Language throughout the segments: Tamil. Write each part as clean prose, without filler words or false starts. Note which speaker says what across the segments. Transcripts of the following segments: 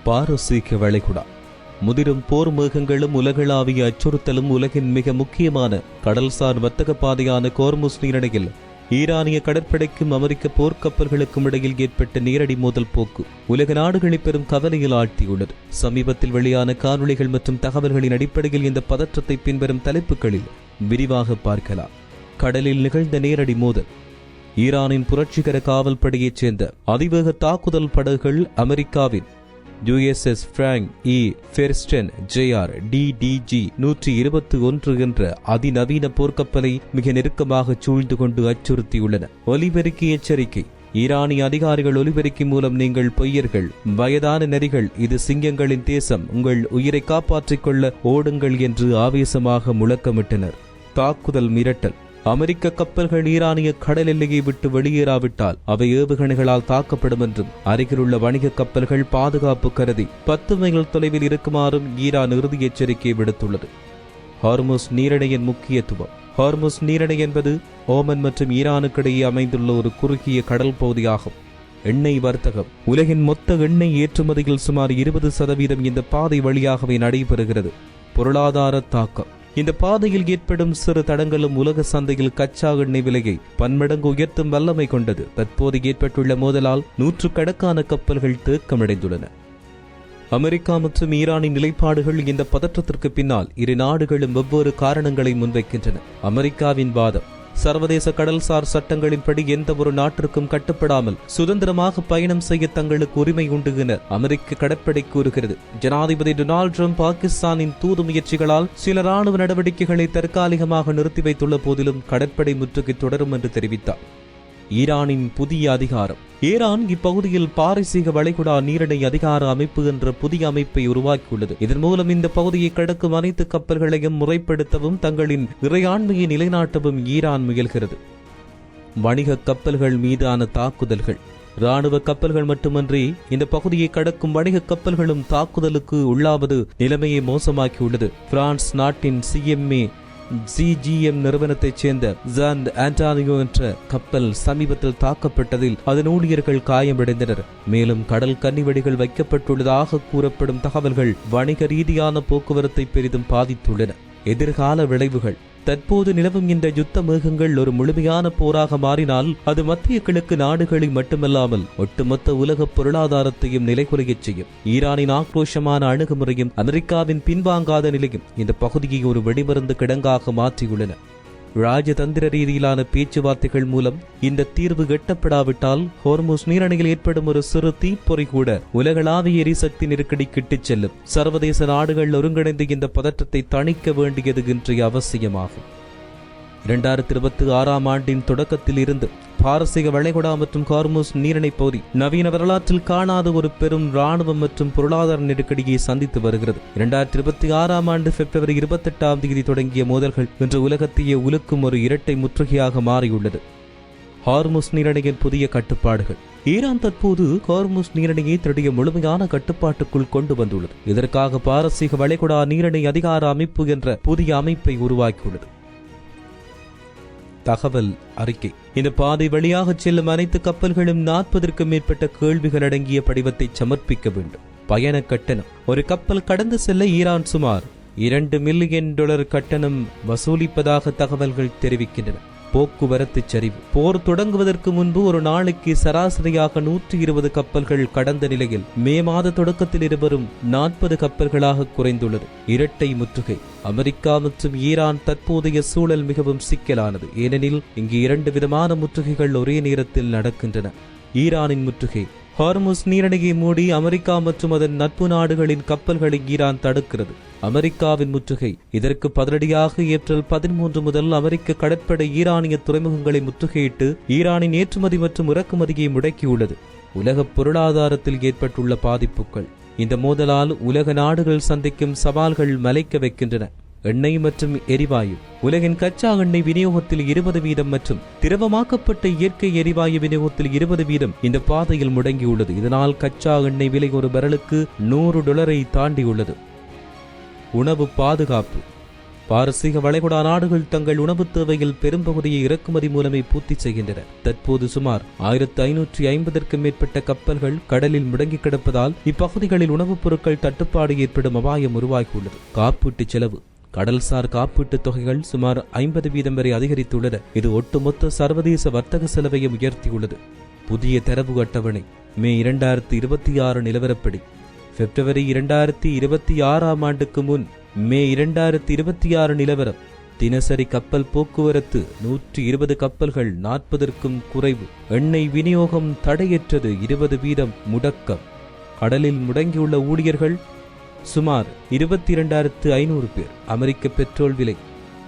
Speaker 1: பாரசீக வளைகுடா. முதிரும் போர் மேகங்களும் உலகளாவிய அச்சுறுத்தலும் உலகின் மிக முக்கியமான கடல்சார் வர்த்தக பாதையான ஹோர்முஸ் நீரிணையில் ஈரானிய கடற்படைக்கும் அமெரிக்க போர்க்கப்பல்களுக்கும் இடையில் ஏற்பட்ட நேரடி மோதல் போக்கு உலக நாடுகளை பெரும் கவலையில் ஆழ்த்தியுள்ளது. சமீபத்தில் வெளியான காணொளிகள் மற்றும் தகவல்களின் அடிப்படையில் இந்த பதற்றத்தை பின்வரும் தலைப்புகளில் விரிவாக பார்க்கலாம். கடலில் நிகழ்ந்த நேரடி மோதல். ஈரானின் புரட்சிகர காவல் படையைச் சேர்ந்த அதிவேக தாக்குதல் படகுகள் அமெரிக்காவின் USS பிராங்க் E. ஃபெர்ஸ்டன் JR DDG 121 என்ற அதிநவீன போர்க்கப்பலை மிக நெருக்கமாக சூழ்ந்து கொண்டு அச்சுறுத்தியுள்ளன. ஒலிபெருக்கி எச்சரிக்கை. ஈரானிய அதிகாரிகள் ஒலிபெருக்கி மூலம் நீங்கள் பொய்யர்கள், வயதான நரிகள், இது சிங்கங்களின் தேசம், உங்கள் உயிரை காப்பாற்றிக் கொள்ள ஓடுங்கள் என்று ஆவேசமாக முழக்கமிட்டனர். தாக்குதல் மிரட்டல். அமெரிக்க கப்பல்கள் ஈரானிய கடல் எல்லையை விட்டு வெளியேறாவிட்டால் அவை ஏவுகணைகளால் தாக்கப்படும் என்றும் அருகிலுள்ள வணிக கப்பல்கள் பாதுகாப்பு கருதி 10 மைல் தொலைவில் இருக்குமாறும் ஈரான் இறுதி எச்சரிக்கை விடுத்துள்ளது. ஹார்முஸ் நீரிணையின் முக்கியத்துவம். ஹார்முஸ் நீரிணை என்பது ஓமன் மற்றும் ஈரானுக்கிடையே அமைந்துள்ள ஒரு குறுகிய கடல் பகுதியாகும். எண்ணெய் வர்த்தகம். உலகின் மொத்த எண்ணெய் ஏற்றுமதியில் சுமார் 20% இந்த பாதை வழியாகவே நடைபெறுகிறது. பொருளாதார தாக்கம். இந்த பாதையில் ஏற்படும் சிறு தடங்களும் உலக சந்தையில் கச்சா எண்ணெய் விலையை பன்மடங்கு உயர்த்தும் வல்லமை கொண்டது. தற்போது ஏற்பட்டுள்ள மோதலால் நூற்றுக்கணக்கான கப்பல்கள் தேக்கமடைந்துள்ளன. அமெரிக்கா மற்றும் ஈரானின் நிலைப்பாடுகள். இந்த பதற்றத்திற்கு பின்னால் இரு நாடுகளும் வெவ்வேறு காரணங்களை முன்வைக்கின்றன. அமெரிக்காவின் வாதம். சர்வதேச கடல்சார் சட்டங்களின்படி எந்த ஒரு நாட்டிற்கும் கட்டுப்படாமல் சுதந்திரமாக பயணம் செய்ய தங்களுக்கு உரிமை உண்டு என அமெரிக்க கடற்படை கூறுகிறது. ஜனாதிபதி டொனால்டு டிரம்ப் பாகிஸ்தானின் தூது முயற்சிகளால் சில ராணுவ நடவடிக்கைகளை தற்காலிகமாக நிறுத்தி வைத்துள்ள போதிலும் கடற்படை முற்றுகை தொடரும் என்று தெரிவித்தார். ஈரானின் புதிய அதிகாரம். ஈரான் இப்பகுதியில் பாரசீக வளைகுடா நீரிணை அதிகார அமைப்பு என்ற புதிய அமைப்பை உருவாக்கியுள்ளது. இதன் மூலம் இந்த பகுதியை கடக்கும் அனைத்து கப்பல்களையும் முறைப்படுத்தவும் தங்களின் இறையாண்மையை நிலைநாட்டவும் ஈரான் முயல்கிறது. வணிக கப்பல்கள் மீதான தாக்குதல்கள். ராணுவ கப்பல்கள் மட்டுமன்றி இந்த பகுதியை கடக்கும் வணிக கப்பல்களும் தாக்குதலுக்கு உள்ளாவது நிலைமையை மோசமாக்கியுள்ளது. பிரான்ஸ் நாட்டின் CMA CGM நிறுவனத்தைச் சேர்ந்த ஜான் ஆண்டானியோ என்ற கப்பல் சமீபத்தில் தாக்கப்பட்டதில் அதன் ஊழியர்கள் காயமடைந்தனர். மேலும் கடல் கன்னிவெடிகள் வைக்கப்பட்டுள்ளதாக கூறப்படும் தகவல்கள் வணிக ரீதியான போக்குவரத்தை பெரிதும் பாதித்துள்ளன. எதிர்கால விளைவுகள். தற்போது நிலவும் இந்த யுத்த மேகங்கள் ஒரு முழுமையான போராக மாறினால் அது மத்திய கிழக்கு நாடுகளை மட்டுமல்லாமல் ஒட்டுமொத்த உலக பொருளாதாரத்தையும் நிலைகுலையச் செய்யும். ஈரானின் ஆக்ரோஷமான அணுகுமுறையும் அமெரிக்காவின் பின்வாங்காத நிலையும் இந்த பகுதியை ஒரு வெடிமருந்து கிடங்காக மாற்றியுள்ளன. ராஜதந்திர ரீதியிலான பேச்சுவார்த்தைகள் மூலம் இந்த தீர்வு எட்டப்படாவிட்டால் ஹோர்முஸ் நீரிணையில் ஏற்படும் ஒரு சிறு தீப்பொறி கூட உலகளாவிய எரிசக்தி நெருக்கடி கிட்டுச் செல்லும். சர்வதேச நாடுகள் ஒருங்கிணைந்து இந்த பதற்றத்தை தணிக்க வேண்டியது இன்றைய அவசியமாகும். 2026 ஆண்டின் தொடக்கத்தில் இருந்து பாரசீக வளைகுடா மற்றும் ஹார்முஸ் நீரிணை பகுதி நவீன வரலாற்றில் காணாத ஒரு பெரும் இராணுவம் மற்றும் பொருளாதார நெருக்கடியை சந்தித்து வருகிறது. 2026 ஆண்டு பிப்ரவரி 28 தொடங்கிய மோதல்கள் இன்று உலகத்தையே உலுக்கும் ஒரு இரட்டை முற்றுகையாக மாறியுள்ளது. ஹார்முஸ் நீரிணையின் புதிய கட்டுப்பாடுகள். ஈரான் தற்போது ஹார்முஸ் நீரிணையை தன்னுடைய முழுமையான கட்டுப்பாட்டுக்குள் கொண்டு வந்துள்ளது. இதற்காக பாரசீக வளைகுடா நீரிணை அதிகார அமைப்பு என்ற புதிய அமைப்பை உருவாக்கியுள்ளது. தகவல் அறிக்கை. இந்த பாதை வழியாக செல்லும் அனைத்து கப்பல்களும் 40க்கும் மேற்பட்ட கேள்விகள் அடங்கிய படிவத்தை சமர்ப்பிக்க வேண்டும். பயண கட்டணம். ஒரு கப்பல் கடந்து செல்ல ஈரான் சுமார் $2 மில்லியன் கட்டணம் வசூலிப்பதாக தகவல்கள் தெரிவிக்கின்றன. போக்குவரத்து சரிவு. போர் தொடங்குவதற்கு முன்பு ஒரு நாளைக்கு சராசரியாக 120 கப்பல்கள் கடந்த நிலையில் மே மாத தொடக்கத்தில் இருவரும் 40 கப்பல்களாக குறைந்துள்ளது. இரட்டை முற்றுகை. அமெரிக்கா மற்றும் ஈரான் தற்போதைய சூழல் மிகவும் சிக்கலானது. ஏனெனில் இங்கு 2 விதமான முற்றுகைகள் ஒரே நேரத்தில் நடக்கின்றன. ஈரானின் முற்றுகை. ஹார்முஸ் நீரிணையை மூடி அமெரிக்கா மற்றும் அதன் நட்பு நாடுகளின் கப்பல்களை ஈரான் தடுக்கிறது. அமெரிக்காவின் முற்றுகை. இதற்கு பதிலடியாக ஏப்ரல் 13 முதல் அமெரிக்க கடற்படை ஈரானிய துறைமுகங்களை முற்றுகையிட்டு ஈரானின் ஏற்றுமதி மற்றும் இறக்குமதியை முடக்கியுள்ளது. உலக பொருளாதாரத்தில் ஏற்பட்டுள்ள பாதிப்புகள். இந்த மோதலால் உலக நாடுகள் சந்திக்கும் சவால்கள் மலைக்க வைக்கின்றன. எண்ணெய் மற்றும் எரிவாயு. உலகின் கச்சா எண்ணெய் விநியோகத்தில் 20% மற்றும் திரவமாக்கப்பட்ட இயற்கை எரிவாயு விநியோகத்தில் 20% இந்த பாதையில் முடங்கியுள்ளது. இதனால் கச்சா எண்ணெய் விலை ஒரு பரலுக்கு $100 தாண்டியுள்ளது. உணவு பாதுகாப்பு. பாரசீக வளைகுடா நாடுகள் தங்கள் உணவுத் தேவையில் பெரும்பகுதியை இறக்குமதி மூலமே பூர்த்தி செய்கின்றன. தற்போது சுமார் 1550க்கும் மேற்பட்ட கப்பல்கள் கடலில் முடங்கி கிடப்பதால் இப்பகுதிகளில் உணவுப் பொருட்கள் தட்டுப்பாடு ஏற்படும் அபாயம் உருவாகியுள்ளது. காப்பீட்டு செலவு. கடல்சார் காப்பீட்டுத் தொகைகள் சுமார் 50% வரை அதிகரித்துள்ளன. இது ஒட்டுமொத்த சர்வதேச வர்த்தக செலவையும் உயர்த்தியுள்ளது. புதிய தரவு அட்டவணை. மே 2026 நிலவரப்படி பிப்ரவரி 2026 ஆண்டுக்கு முன் மே 2026 நிலவரம். தினசரி கப்பல் போக்குவரத்து 120 கப்பல்கள் 40க்கும் குறைவு. எண்ணெய் விநியோகம் தடையற்றது 20% முடக்கம். கடலில் முடங்கியுள்ள ஊழியர்கள் சுமார் 22,500 பேர். அமெரிக்க பெட்ரோல் விலை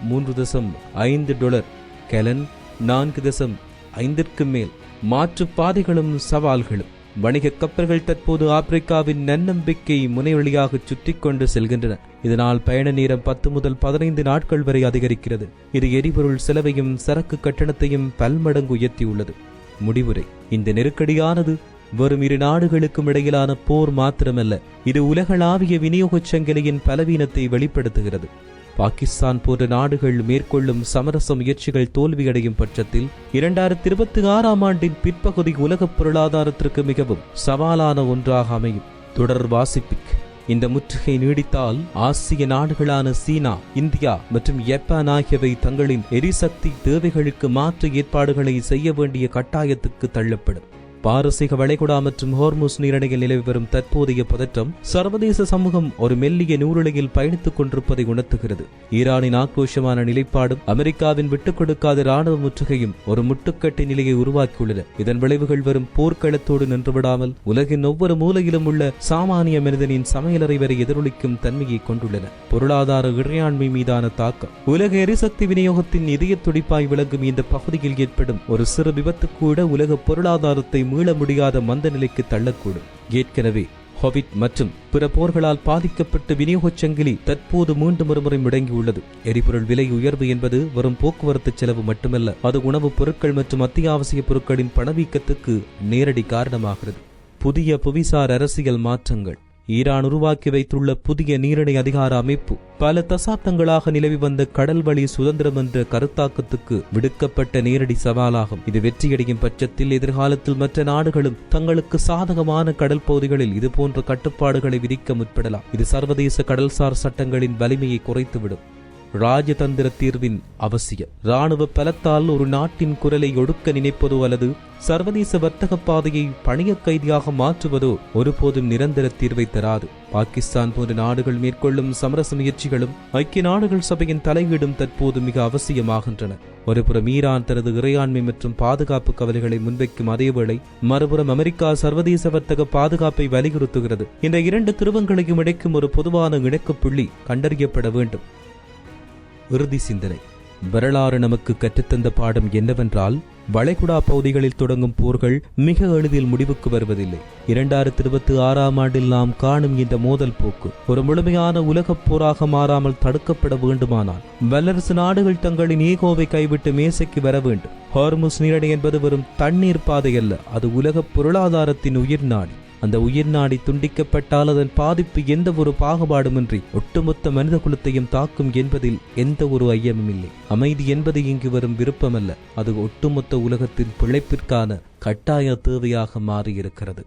Speaker 1: $3.5 கேலன், 4.5ற்கு மேல். மாற்று பாதைகளும் சவால்களும். வணிக கப்பல்கள் தற்போது ஆப்பிரிக்காவின் நன்னம்பிக்கை முனைவழியாக சுற்றி கொண்டு செல்கின்றன. இதனால் பயண நேரம் 10 முதல் 15 நாட்கள் வரை அதிகரிக்கிறது. இது எரிபொருள் செலவையும் சரக்கு கட்டணத்தையும் பல்மடங்கு உயர்த்தியுள்ளது. முடிவுரை. இந்த நெருக்கடியானது வெறும் இரு நாடுகளுக்கும் இடையிலான போர் மாத்திரமல்ல, இது உலகளாவிய விநியோகச் சங்கிலியின் பலவீனத்தை வெளிப்படுத்துகிறது. பாகிஸ்தான் போன்ற நாடுகள் மேற்கொள்ளும் சமரச முயற்சிகள் தோல்வியடையும் பட்சத்தில் 2026 ஆண்டின் பிற்பகுதி உலக பொருளாதாரத்திற்கு மிகவும் சவாலான ஒன்றாக அமையும். தொடர் வாசிப்பிக். இந்த முற்றுகை நீடித்தால் ஆசிய நாடுகளான சீனா, இந்தியா மற்றும் ஜப்பான் ஆகியவை தங்களின் எரிசக்தி தேவைகளுக்கு மாற்று ஏற்பாடுகளை செய்ய வேண்டிய கட்டாயத்துக்கு தள்ளப்படும். பாரசீக வளைகுடா மற்றும் ஹோர்முஸ் நீரிணையில் நிலவி வரும் தற்போதைய பதற்றம் சர்வதேச சமூகம் ஒரு மெல்லிய நூலிழையில் பயணித்துக் கொண்டிருப்பதை உணர்த்துகிறது. ஈரானின் ஆக்ரோஷமான நிலைப்பாடும் அமெரிக்காவின் விட்டுக் கொடுக்காத இராணுவ முற்றுகையும் ஒரு முட்டுக்கட்டை நிலையை உருவாக்கியுள்ளன. இதன் விளைவுகள் வரும் போர்க்களத்தோடு நின்றுவிடாமல் உலகின் ஒவ்வொரு மூலையிலும் உள்ள சாமானிய மனிதனின் சமையலறை வரை எதிரொலிக்கும் தன்மையை கொண்டுள்ளன. பொருளாதார இறையாண்மை மீதான தாக்கம். உலக எரிசக்தி விநியோகத்தின் இதய துடிப்பாய் விளங்கும் இந்த பகுதியில் ஏற்படும் ஒரு சிறு விபத்து கூட உலக பொருளாதாரத்தை மீள முடியாத மந்த நிலைக்கு தள்ளக்கூடும். ஏற்கனவே கோவிட் மற்றும் பிற போர்களால் பாதிக்கப்பட்ட விநியோகச் சங்கிலி தற்போது மீண்டும் ஒருமுறை முடங்கியுள்ளது. எரிபொருள் விலை உயர்வு என்பது வரும் போக்குவரத்து செலவு மட்டுமல்ல, அது உணவுப் பொருட்கள் மற்றும் அத்தியாவசிய பொருட்களின் பணவீக்கத்துக்கு நேரடி காரணமாகிறது. புதிய புவிசார் அரசியல் மாற்றங்கள். ஈரான் உருவாக்கி வைத்துள்ள புதிய நீரிணை அதிகார அமைப்பு பல தசாப்தங்களாக நிலவி வந்த கடல்வழி சுதந்திரம் என்ற கருத்தாக்கத்துக்கு விடுக்கப்பட்ட நேரடி சவாலாகும். இது வெற்றியடையும் பட்சத்தில் எதிர்காலத்தில் மற்ற நாடுகளும் தங்களுக்கு சாதகமான கடல் பகுதிகளில் இதுபோன்ற கட்டுப்பாடுகளை விதிக்க முற்படலாம். இது சர்வதேச கடல்சார் சட்டங்களின் வலிமையை குறைத்துவிடும். ராஜதந்திர தீர்வின் அவசியம். இராணுவ பலத்தால் ஒரு நாட்டின் குரலை ஒடுக்க நினைப்பதோ அல்லது சர்வதேச வர்த்தக பாதையை பணிய கைதியாக மாற்றுவதோ ஒருபோதும் நிரந்தர தீர்வை தராது. பாகிஸ்தான் போன்ற நாடுகள் மேற்கொள்ளும் சமரச முயற்சிகளும் ஐக்கிய நாடுகள் சபையின் தலையீடும் தற்போது மிக அவசியமாகின்றன. ஒருபுறம் ஈரான் தனது இறையாண்மை மற்றும் பாதுகாப்பு கவலைகளை முன்வைக்கும் அதேவேளை மறுபுறம் அமெரிக்கா சர்வதேச வர்த்தக பாதுகாப்பை வலியுறுத்துகிறது. இந்த இரண்டு துருவங்களையும் இணைக்கும் ஒரு பொதுவான இணக்கப் புள்ளி கண்டறியப்பட வேண்டும். இறுதி சிந்தனை. வரலாறு நமக்கு கற்றுத்தந்த பாடம் என்னவென்றால், வளைகுடா பகுதிகளில் தொடங்கும் போர்கள் மிக எளிதில் முடிவுக்கு வருவதில்லை. 2026 ஆண்டில் நாம் காணும் இந்த மோதல் போக்கு ஒரு முழுமையான உலகப் போராக மாறாமல் தடுக்கப்பட வேண்டுமானால் வல்லரசு நாடுகள் தங்களின் ஈகோவை கைவிட்டு மேசைக்கு வர வேண்டும். ஹோர்முஸ் நீரிணை என்பது வெறும் தண்ணீர் பாதை அல்ல, அது உலக பொருளாதாரத்தின் உயிர் நாடி. அந்த உயிர் நாடி துண்டிக்கப்பட்டால் அதன் பாதிப்பு எந்த ஒரு பாகுபாடுமின்றி ஒட்டுமொத்த மனித குலத்தையும் தாக்கும் என்பதில் எந்த ஒரு ஐயமும் இல்லை. அமைதி என்பது இங்கு வரும் விருப்பமல்ல, அது ஒட்டுமொத்த உலகத்தின் பிழைப்பிற்கான கட்டாய தேவையாக மாறியிருக்கிறது.